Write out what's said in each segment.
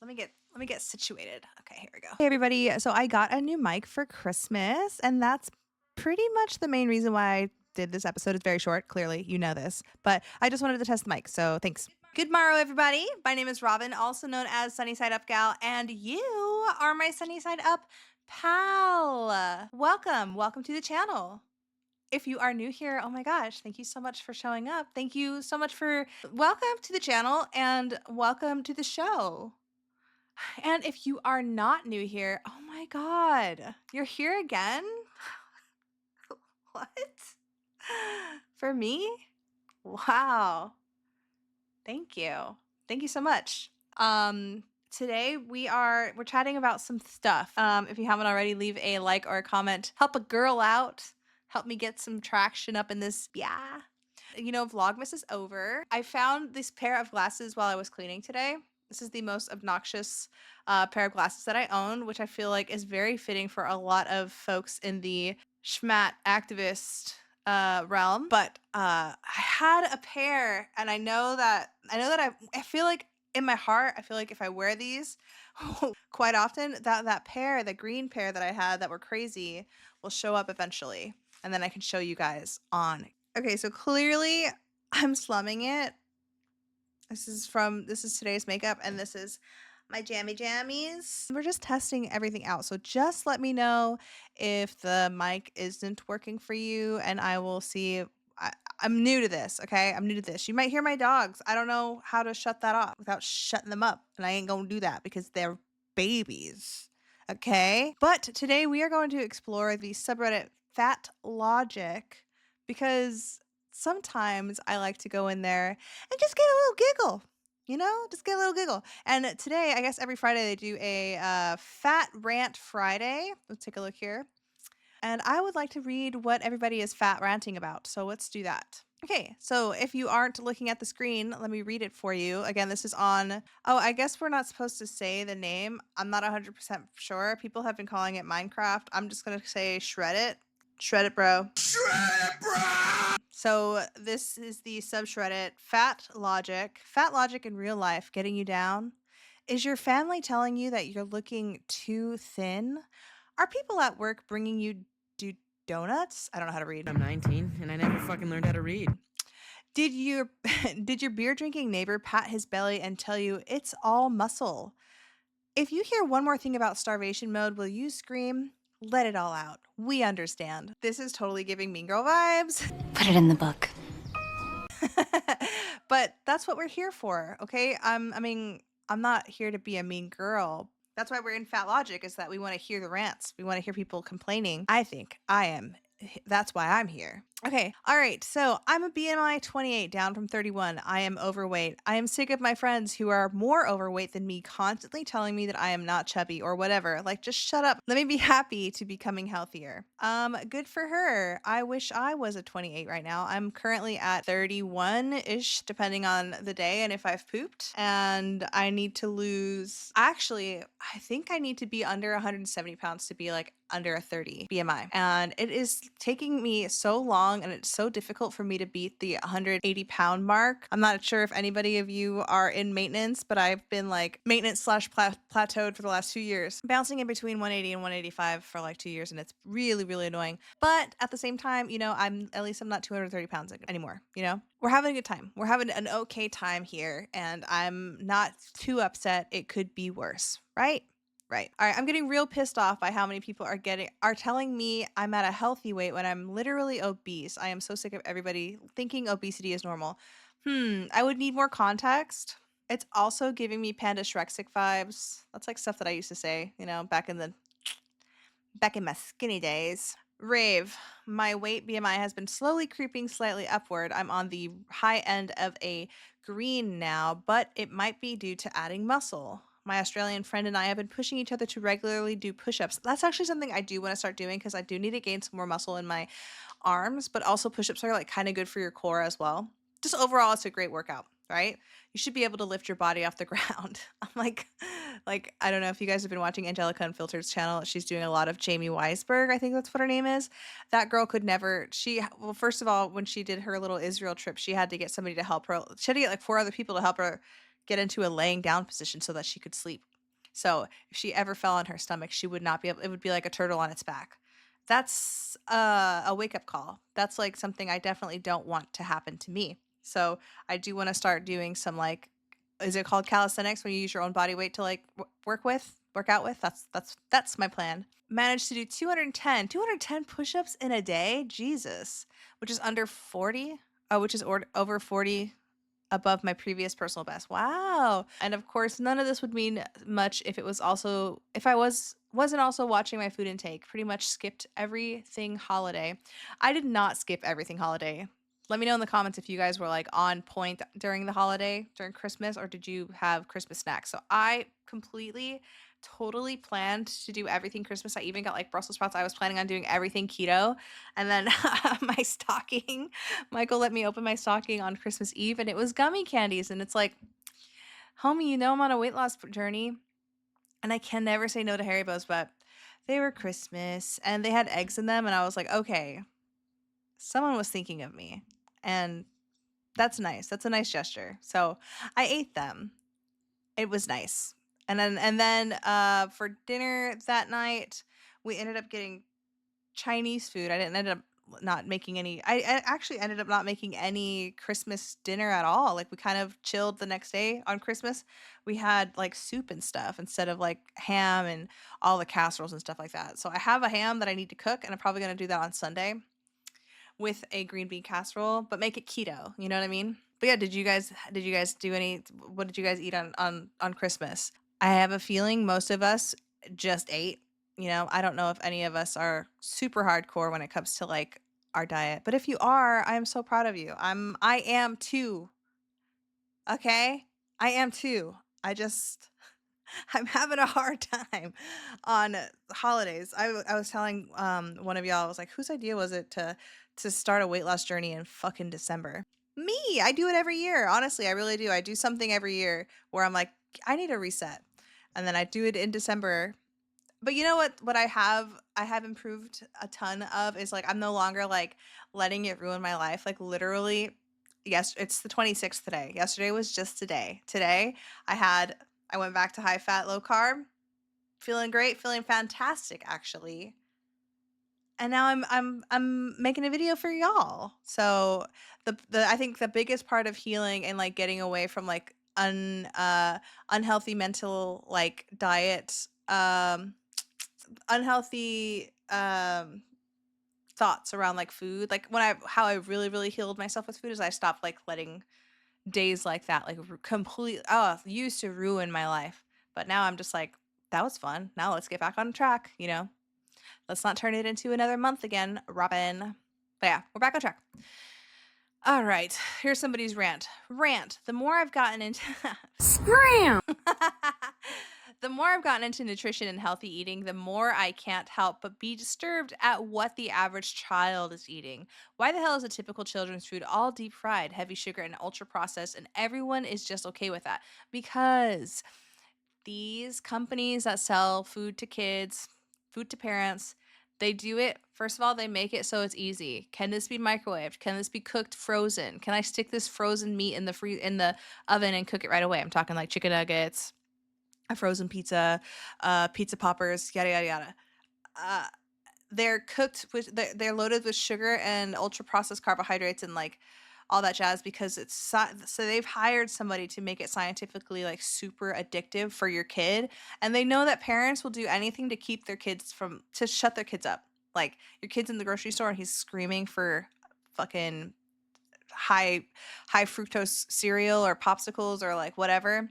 let me get situated. Okay, here we go. Hey everybody. So I got a new mic for Christmas, and that's pretty much the main reason why I did this episode. It's very short, clearly, you know this. But I just wanted to test the mic, so thanks. Good morrow, everybody. My name is Robin, also known as Sunny Side Up Gal, and you are my Sunny Side Up pal. Welcome to the channel. If you are new here, oh my gosh, thank you so much for showing up. Thank you so much for welcome to the channel and welcome to the show. And if you are not new here, oh my God, you're here again? What? For me? Wow. Thank you. Thank you so much. Today we're chatting about some stuff. If you haven't already, leave a like or a comment. Help a girl out. Help me get some traction up in this. Yeah. You know, Vlogmas is over. I found this pair of glasses while I was cleaning today. This is the most obnoxious pair of glasses that I own, which I feel like is very fitting for a lot of folks in the schmat activist realm. But I had a pair, and I know that I feel like in my heart, I feel like if I wear these quite often, that pair, the green pair that I had that were crazy, will show up eventually, and then I can show you guys on. Okay, so clearly I'm slumming it. This is today's makeup, and this is my jammies. We're just testing everything out. So just let me know if the mic isn't working for you, and I will see. I'm new to this, okay? I'm new to this. You might hear my dogs. I don't know how to shut that off without shutting them up, and I ain't gonna do that because they're babies, okay? But today we are going to explore the subreddit FATLOGIC because sometimes I like to go in there and just get a little giggle. Just get a little giggle. And today, I guess every Friday they do a Fat Rant Friday. Let's take a look here. And I would like to read what everybody is fat ranting about. So let's do that. Okay, so if you aren't looking at the screen, let me read it for you. Again, this is on, oh, I guess we're not supposed to say the name. I'm not 100% sure. People have been calling it Minecraft. I'm just going to say shred it. Shred it, bro. Shred it, bro! So this is the subreddit FATLOGIC. FATLOGIC in real life, getting you down. Is your family telling you that you're looking too thin? Are people at work bringing you donuts? I don't know how to read. I'm 19 and I never fucking learned how to read. Did your beer drinking neighbor pat his belly and tell you it's all muscle? If you hear one more thing about starvation mode, will you scream? Let it all out. We understand. This is totally giving Mean Girl vibes. Put it in the book. But that's what we're here for, okay? I'm not here to be a mean girl. That's why we're in FATLOGIC, is that we want to hear the rants. We want to hear people complaining. I think I am. That's why I'm here. Okay. All right. So I'm a BMI 28, down from 31. I am overweight. I am sick of my friends who are more overweight than me constantly telling me that I am not chubby or whatever. Like, just shut up. Let me be happy to becoming healthier. Good for her. I wish I was a 28 right now. I'm currently at 31-ish, depending on the day and if I've pooped. And I need to lose, actually, I think I need to be under 170 pounds to be like under a 30 BMI. And it is taking me so long, and it's so difficult for me to beat the 180 pound mark. I'm not sure if anybody of you are in maintenance, but I've been like maintenance / plateaued for the last 2 years, bouncing in between 180 and 185 for like 2 years, and it's really, really annoying. But at the same time, I'm not 230 pounds anymore. We're having a good time. We're having an okay time here, and I'm not too upset. It could be worse, right? Right. All right. I'm getting real pissed off by how many people are telling me I'm at a healthy weight when I'm literally obese. I am so sick of everybody thinking obesity is normal. I would need more context. It's also giving me Panda Shrexic vibes. That's like stuff that I used to say, back in my skinny days. Rave. My weight BMI has been slowly creeping slightly upward. I'm on the high end of a green now, but it might be due to adding muscle. My Australian friend and I have been pushing each other to regularly do push-ups. That's actually something I do want to start doing because I do need to gain some more muscle in my arms, but also push-ups are like kind of good for your core as well. Just overall, it's a great workout, right? You should be able to lift your body off the ground. I'm like, I don't know if you guys have been watching Angelica Unfiltered's channel. She's doing a lot of Jamie Weisberg. I think that's what her name is. That girl could never, well, first of all, when she did her little Israel trip, she had to get somebody to help her. She had to get like 4 other people to help her get into a laying down position so that she could sleep. So if she ever fell on her stomach, she would not be able, it would be like a turtle on its back. That's a wake up call. That's like something I definitely don't want to happen to me. So I do want to start doing some like, is it called calisthenics when you use your own body weight to like work out with? That's my plan. Managed to do 210 push-ups in a day. Jesus, which is under 40. Oh, which is over 40 above my previous personal best. Wow. And of course, none of this would mean much if I wasn't also watching my food intake. Pretty much skipped everything holiday. I did not skip everything holiday. Let me know in the comments if you guys were like on point during the holiday, during Christmas, or did you have Christmas snacks? So I completely totally planned to do everything Christmas. I even got like Brussels sprouts. I was planning on doing everything keto. And then my stocking, Michael let me open my stocking on Christmas Eve and it was gummy candies. And it's like, homie, you know I'm on a weight loss journey and I can never say no to Haribos, but they were Christmas and they had eggs in them. And I was like, okay, someone was thinking of me. And that's nice. That's a nice gesture. So I ate them. It was nice. And then for dinner that night, we ended up getting Chinese food. I didn't end up not making any. I actually ended up not making any Christmas dinner at all. Like we kind of chilled the next day on Christmas. We had like soup and stuff instead of like ham and all the casseroles and stuff like that. So I have a ham that I need to cook, and I'm probably gonna do that on Sunday with a green bean casserole, but make it keto. You know what I mean? But yeah, did you guys do any? What did you guys eat on Christmas? I have a feeling most of us just ate. You know, I don't know if any of us are super hardcore when it comes to like our diet, but if you are, I am so proud of you. I am too. Okay, I am too. I just I'm having a hard time on holidays. I was telling one of y'all, I was like, whose idea was it to start a weight loss journey in fucking December? Me. I do it every year. Honestly, I really do. I do something every year where I'm like, I need a reset. And then I do it in December. But you know what I have improved a ton of is like I'm no longer like letting it ruin my life. Like literally, yes, it's the 26th today. Yesterday was just today. Today I went back to high fat, low carb, feeling great, feeling fantastic actually. And now I'm making a video for y'all. So the I think the biggest part of healing and like getting away from like unhealthy mental like diet unhealthy thoughts around like food, like when I how I really healed myself with food is I stopped like letting days like that like complete used to ruin my life, but now I'm just like, that was fun, now let's get back on track, you know, let's not turn it into another month again, Robin. But yeah, we're back on track. All right, here's somebody's rant. The more I've gotten into Scram! the more I've gotten into nutrition and healthy eating, the more I can't help but be disturbed at what the average child is eating. Why the hell is a typical children's food all deep fried, heavy sugar, and ultra processed, and everyone is just okay with that? Because these companies that sell food to kids, food to parents, they do it. First of all, they make it so it's easy. Can this be microwaved? Can this be cooked frozen? Can I stick this frozen meat in the oven and cook it right away? I'm talking like chicken nuggets, a frozen pizza, pizza poppers, yada yada yada. Uh, they're loaded with sugar and ultra processed carbohydrates and like all that jazz because so they've hired somebody to make it scientifically like super addictive for your kid, and they know that parents will do anything to keep their kids from to shut their kids up. Like your kid's in the grocery store and he's screaming for fucking high high fructose cereal or popsicles or like whatever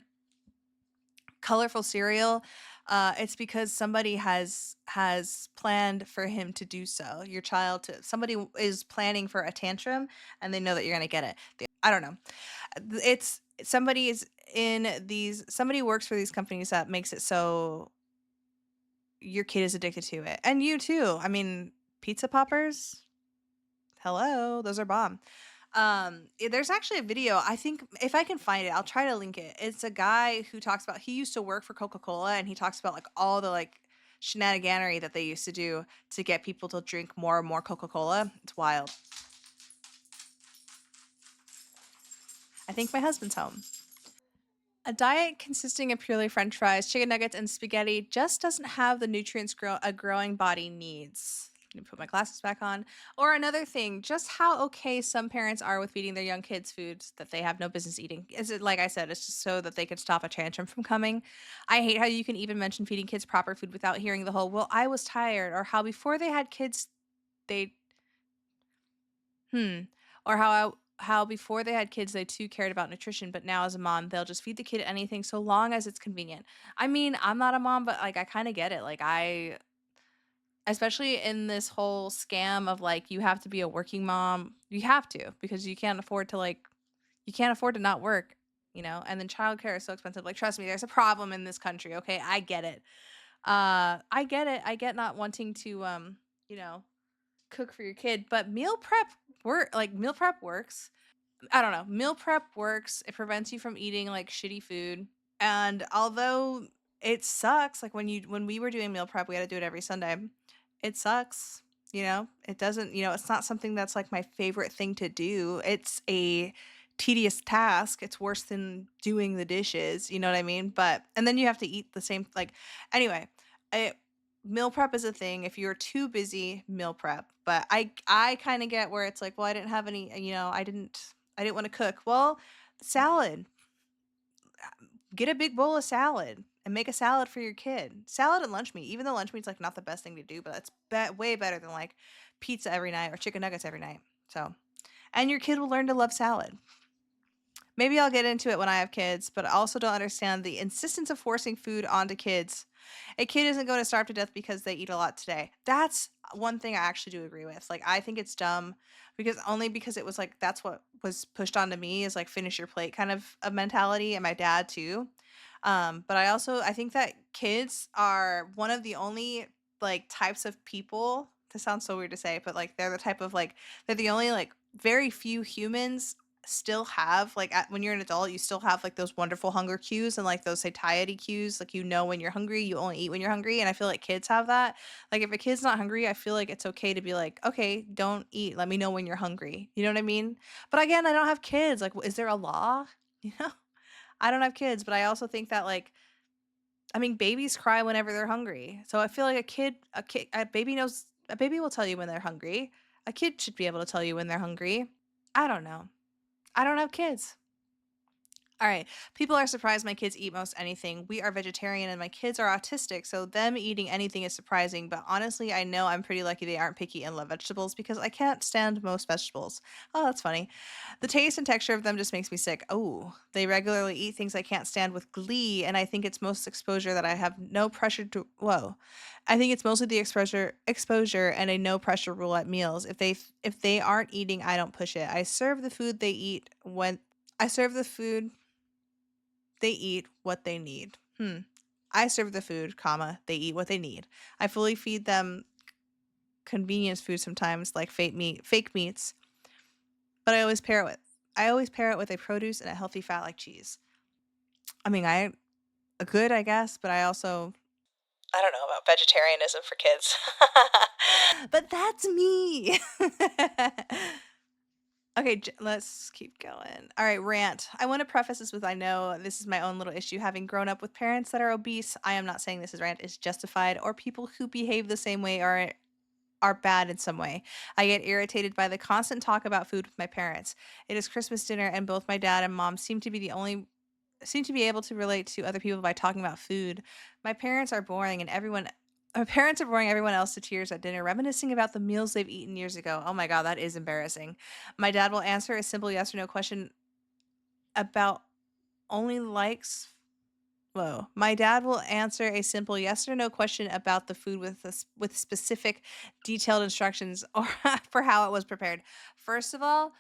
colorful cereal, it's because somebody has planned for him to do so. Your child to somebody is planning for a tantrum, and they know that you're gonna get it. I don't know. It's somebody works for these companies that makes it so your kid is addicted to it, and you too. I mean, pizza poppers. Hello, those are bomb. There's actually a video. I think if I can find it, I'll try to link it. It's a guy who talks about he used to work for Coca-Cola, and he talks about like all the like shenaniganery that they used to do to get people to drink more and more Coca-Cola. It's wild. I think my husband's home. A diet consisting of purely French fries, chicken nuggets, and spaghetti just doesn't have the nutrients a growing body needs. Let me put my glasses back on. Or another thing, just how okay some parents are with feeding their young kids foods that they have no business eating. Is it like I said, it's just so that they can stop a tantrum from coming. I hate how you can even mention feeding kids proper food without hearing the whole, well, I was tired, or how before they had kids, they Hmm. Or how before they had kids, they too cared about nutrition, but now as a mom, they'll just feed the kid anything so long as it's convenient. I mean, I'm not a mom, but like I kind of get it. Like I especially in this whole scam of like you have to be a working mom, you have to because you can't afford to you can't afford to not work, and then childcare is so expensive. Like trust me, there's a problem in this country, okay? I get it. I get it. I get not wanting to you know, cook for your kid, but meal prep works. I don't know. Meal prep works. It prevents you from eating like shitty food. And although it sucks, like when we were doing meal prep, we had to do it every Sunday. It sucks. It doesn't, it's not something that's like my favorite thing to do. It's a tedious task. It's worse than doing the dishes, you know what I mean? But and then you have to eat the same like anyway, it meal prep is a thing. If you're too busy, meal prep. But I kind of get where it's like, well, I didn't have any, I didn't want to cook. Well, salad. Get a big bowl of salad and make a salad for your kid. Salad and lunch meat, even though lunch meat's like not the best thing to do, but it's way better than like pizza every night or chicken nuggets every night. So, and your kid will learn to love salad. Maybe I'll get into it when I have kids, but I also don't understand the insistence of forcing food onto kids. A kid isn't going to starve to death because they eat a lot today. That's one thing I actually do agree with. Like, I think it's dumb because it was like that's what was pushed onto me is like finish your plate kind of a mentality, and my dad too. But I think that kids are one of the only like types of people. This sounds so weird to say, but like they're the type of like they're the only like very few humans still have like when you're an adult you still have like those wonderful hunger cues and like those satiety cues, like when you're hungry you only eat when you're hungry, and I feel like kids have that. Like if a kid's not hungry, I feel like it's okay to be like, okay, don't eat, let me know when you're hungry, you know what I mean? But again, I don't have kids. Like is there a law? you know I don't have kids, but I also think that like I mean babies cry whenever they're hungry, so I feel like a baby will tell you when they're hungry. A kid should be able to tell you when they're hungry. I don't know. I don't have kids. All right. People are surprised my kids eat most anything. We are vegetarian and my kids are autistic, so them eating anything is surprising. But honestly, I know I'm pretty lucky they aren't picky and love vegetables because I can't stand most vegetables. Oh, that's funny. The taste and texture of them just makes me sick. Oh, they regularly eat things I can't stand with glee, and I think it's most exposure that I have no pressure to. Whoa, I think it's mostly the exposure and a no pressure rule at meals. If they aren't eating, I don't push it. I serve the food they eat when I serve the food they eat what they need. I serve the food, comma, they eat what they need. I fully feed them convenience food sometimes, like fake meats, but I always pair it with a produce and a healthy fat like cheese. I mean, I good, I guess, but I don't know about vegetarianism for kids. But that's me. Okay, let's keep going. All right, rant. I want to preface this with I know this is my own little issue. Having grown up with parents that are obese, I am not saying this is rant is justified or people who behave the same way are bad in some way. I get irritated by the constant talk about food with my parents. It is Christmas dinner and both my dad and mom seem to be able to relate to other people by talking about food. My parents are boring and everyone My parents are boring everyone else to tears at dinner, reminiscing about the meals they've eaten years ago. Oh my god, that is embarrassing. My dad will answer a simple yes or no question about only likes Whoa. My dad will answer a simple yes or no question about the food with specific detailed instructions or for how it was prepared. First of all,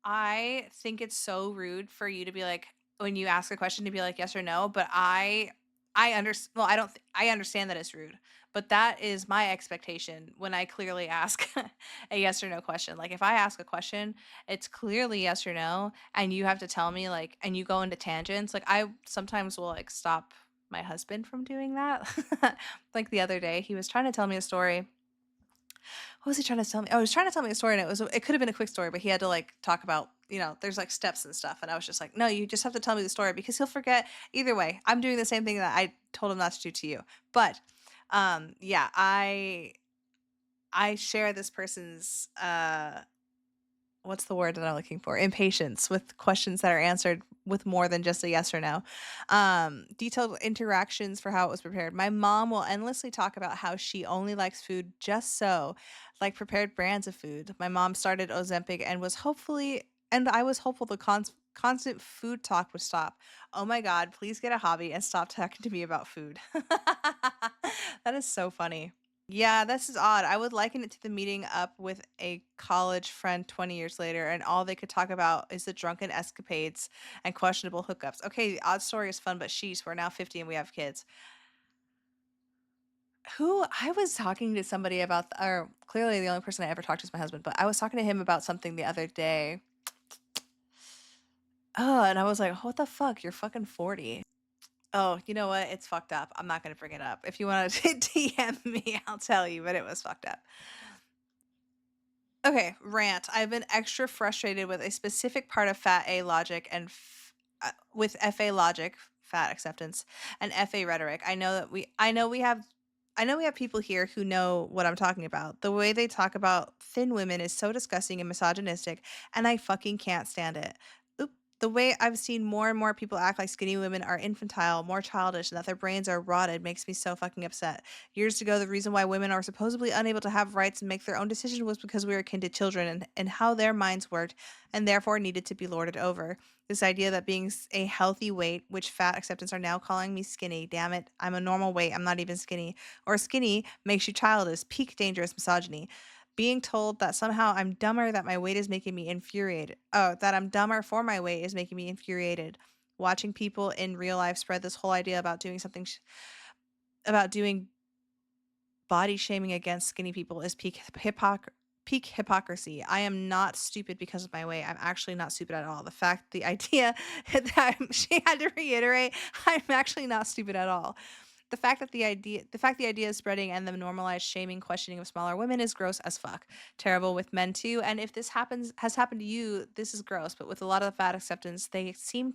I think it's so rude for you to be like when you ask a question to be like yes or no, but I understand. Well, I understand that it's rude, but that is my expectation when I clearly ask a yes or no question. Like if I ask a question, it's clearly yes or no, and you have to tell me like, and you go into tangents. Like I sometimes will like stop my husband from doing that. Like the other day, he was trying to tell me a story what was he trying to tell me? Oh, he was trying to tell me a story, and it could have been a quick story, but he had to like talk about, there's like steps and stuff, and I was just like, no, you just have to tell me the story because he'll forget. Either way, I'm doing the same thing that I told him not to do to you. But yeah, I share this person's what's the word that I'm looking for? Impatience with questions that are answered with more than just a yes or no. Detailed interactions for how it was prepared. My mom will endlessly talk about how she only likes food just so, like prepared brands of food. My mom started Ozempic and I was hopeful the constant food talk would stop. Oh my God, please get a hobby and stop talking to me about food. That is so funny. Yeah, this is odd. I would liken it to the meeting up with a college friend 20 years later, and all they could talk about is the drunken escapades and questionable hookups. Okay, the odd story is fun, but sheesh, we're now 50 and we have kids. Who I was talking to somebody about, or clearly the only person I ever talked to is my husband, but I was talking to him about something the other day. Oh, and I was like, what the fuck? You're fucking 40. Oh, you know what? It's fucked up. I'm not going to bring it up. If you want to DM me, I'll tell you, but it was fucked up. Okay, rant. I've been extra frustrated with a specific part of Fat A logic and with FA logic, fat acceptance, and FA rhetoric. I know we have people here who know what I'm talking about. The way they talk about thin women is so disgusting and misogynistic, and I fucking can't stand it. Oop. The way I've seen more and more people act like skinny women are infantile, more childish, and that their brains are rotted makes me so fucking upset. Years ago, the reason why women are supposedly unable to have rights and make their own decisions was because we were akin to children and how their minds worked, and therefore needed to be lorded over. This idea that being a healthy weight, which fat acceptance are now calling me skinny, damn it, I'm a normal weight, I'm not even skinny, or skinny makes you childish, peak dangerous misogyny. Being told that somehow I'm dumber, that my weight is making me infuriated. Oh, that I'm dumber for my weight is making me infuriated. Watching people in real life spread this whole idea about doing about doing body shaming against skinny people is peak hypocrisy. I am not stupid because of my weight. I'm actually not stupid at all. The idea that she had to reiterate, I'm actually not stupid at all. The idea is spreading and the normalized shaming, questioning of smaller women is gross as fuck. Terrible with men too. And if this has happened to you, this is gross. But with a lot of the fat acceptance, they seem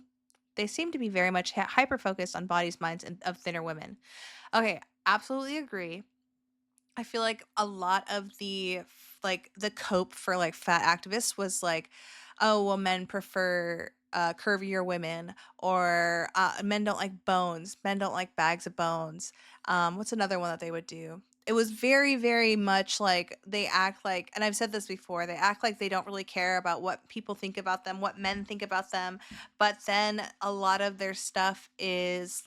to be very much hyper focused on bodies, minds, and of thinner women. Okay, absolutely agree. I feel like a lot of the cope for like fat activists was like, oh well, men prefer curvier women, or men don't like bones, men don't like bags of bones. What's another one that they would do? It was very, very much like they act like, and I've said this before, they act like they don't really care about what people think about them, what men think about them, but then a lot of their stuff is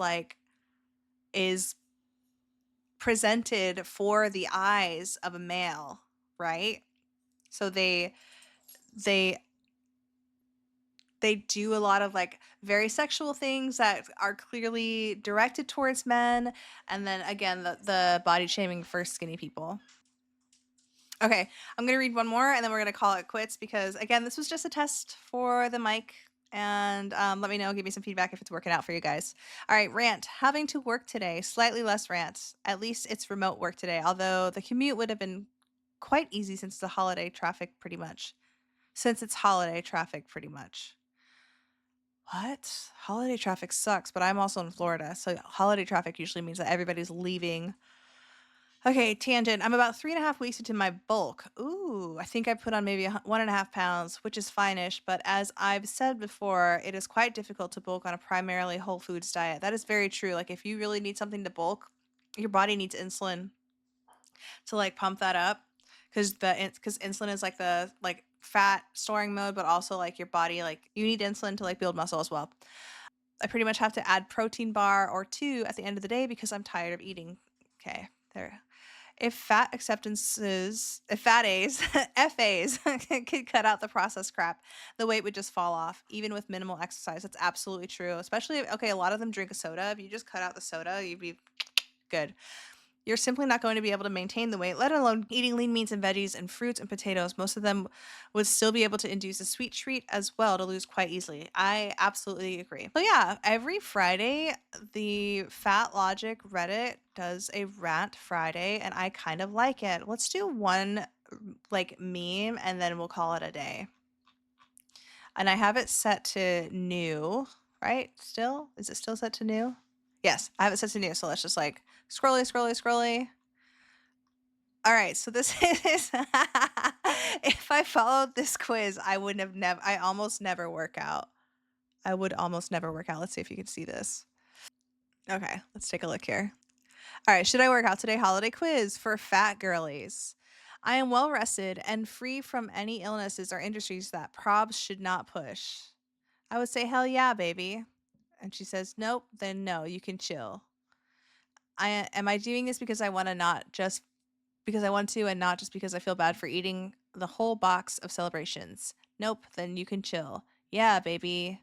presented for the eyes of a male, right? So they they do a lot of like very sexual things that are clearly directed towards men, and then again the body shaming for skinny people. Okay, I'm gonna read one more and then we're gonna call it quits because again, this was just a test for the mic. And let me know, give me some feedback if it's working out for you guys. All right, rant. Having to work today, slightly less rant. At least it's remote work today, although the commute would have been quite easy since the holiday traffic pretty much. Since it's holiday traffic pretty much. What? Holiday traffic sucks, but I'm also in Florida, so holiday traffic usually means that everybody's leaving. Okay, tangent. I'm about 3.5 weeks into my bulk. Ooh, I think I put on maybe 1.5 pounds, which is fine-ish. But as I've said before, it is quite difficult to bulk on a primarily whole foods diet. That is very true. Like if you really need something to bulk, your body needs insulin to like pump that up, because insulin is like the like fat storing mode, but also like your body like you need insulin to like build muscle as well. I pretty much have to add protein bar or two at the end of the day because I'm tired of eating. Okay, there. If fat A's, FAs could cut out the processed crap, the weight would just fall off, even with minimal exercise. That's absolutely true. Especially, okay, a lot of them drink a soda. If you just cut out the soda, you'd be good. You're simply not going to be able to maintain the weight, let alone eating lean meats and veggies and fruits and potatoes. Most of them would still be able to induce a sweet treat as well to lose quite easily. I absolutely agree. So yeah, every Friday, the FATLOGIC Reddit does a Rant Friday, and I kind of like it. Let's do one like meme, and then we'll call it a day. And I have it set to new, right? Still? Is it still set to new? Yes, I have it set to new. So let's just like scrolly. All right, so this is if I followed this quiz, I would have I almost never work out. I would almost never work out. Let's see if you can see this. Okay, let's take a look here. All right, should I work out today? Holiday quiz for fat girlies. I am well rested and free from any illnesses or injuries that probs should not push. I would say, hell yeah, baby. And she says, nope, then no, you can chill. Am I doing this because I want to, not just because I want to, and not just because I feel bad for eating the whole box of celebrations? Nope, then you can chill. Yeah, baby.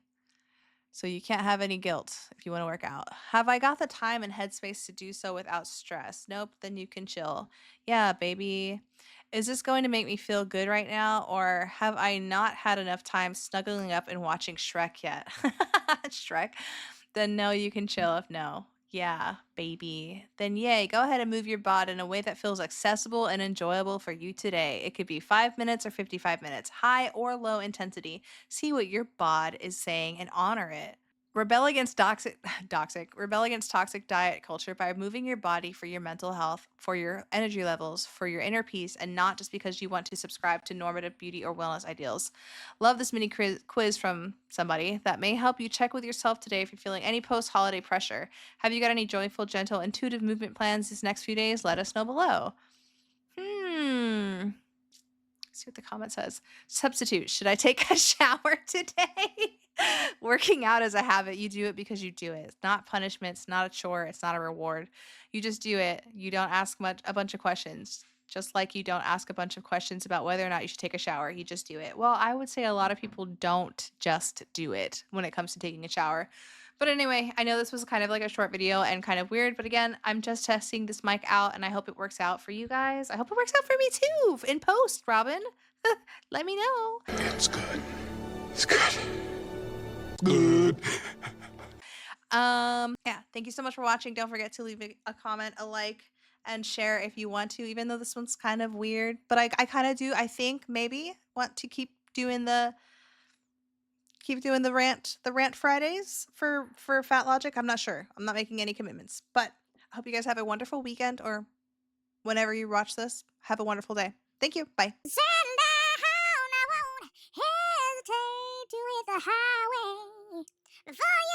So you can't have any guilt if you want to work out. Have I got the time and headspace to do so without stress? Nope, then you can chill. Yeah, baby. Is this going to make me feel good right now, or have I not had enough time snuggling up and watching Shrek yet? Shrek? Then no, you can chill if no. Yeah, baby. Then yay, go ahead and move your bod in a way that feels accessible and enjoyable for you today. It could be 5 minutes or 55 minutes, high or low intensity. See what your bod is saying and honor it. Rebel against rebel against toxic diet culture by moving your body for your mental health, for your energy levels, for your inner peace, and not just because you want to subscribe to normative beauty or wellness ideals. Love this mini quiz from somebody that may help you check with yourself today if you're feeling any post-holiday pressure. Have you got any joyful, gentle, intuitive movement plans these next few days? Let us know below. See what the comment says. Substitute. Should I take a shower today? Working out is a habit. You do it because you do it. It's not punishment. It's not a chore. It's not a reward. You just do it. You don't ask a bunch of questions. Just like you don't ask a bunch of questions about whether or not you should take a shower. You just do it. Well, I would say a lot of people don't just do it when it comes to taking a shower. But anyway, I know this was kind of like a short video and kind of weird, but again, I'm just testing this mic out and I hope it works out for you guys. I hope it works out for me too in post, Robin. Let me know. It's good. It's good. Good. Yeah, thank you so much for watching. Don't forget to leave a comment, a like, and share if you want to, even though this one's kind of weird. But I kind of do, I think maybe want to keep doing the rant Fridays for FATLOGIC. I'm not sure. I'm not making any commitments. But I hope you guys have a wonderful weekend, or whenever you watch this, have a wonderful day. Thank you. Bye. Send down, I won't hesitate to hit the highway before you